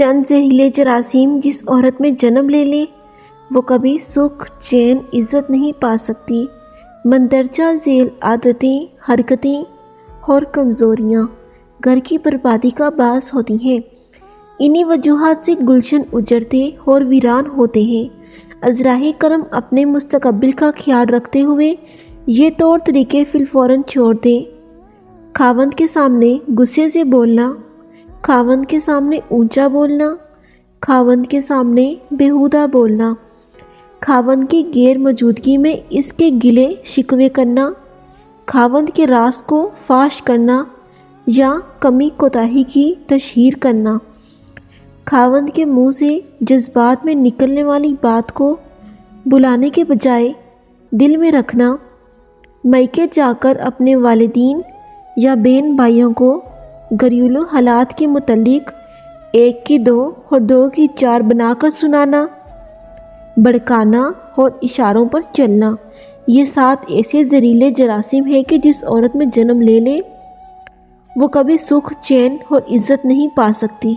چند زہریلے جراثیم جس عورت میں جنم لے لیں وہ کبھی سکھ، چین، عزت نہیں پا سکتی۔ مندرجہ ذیل عادتیں، حرکتیں اور کمزوریاں گھر کی بربادی کا باعث ہوتی ہیں۔ انہی وجوہات سے گلشن اجڑتے اور ویران ہوتے ہیں۔ عذراء کرم اپنے مستقبل کا خیال رکھتے ہوئے یہ طور طریقے فی الفوراً چھوڑ دیں۔ خاوند کے سامنے غصے سے بولنا، خاوند کے سامنے اونچا بولنا، خاوند کے سامنے بیہودہ بولنا، خاوند کی غیر موجودگی میں اس کے گلے شکوے کرنا، خاوند کے راز کو فاش کرنا یا کمی کوتاہی کی تشہیر کرنا، خاوند کے منہ سے جذبات میں نکلنے والی بات کو بلانے کے بجائے دل میں رکھنا، میکے جا کر اپنے والدین یا بہن بھائیوں کو گھریلو حالات کے متعلق 1 کی 2 اور 2 کی 4 بنا کر سنانا، بھڑکانا اور اشاروں پر چلنا، یہ 7 ایسے زہریلے جراثیم ہیں کہ جس عورت میں جنم لے لیں وہ کبھی سکھ، چین اور عزت نہیں پا سکتی۔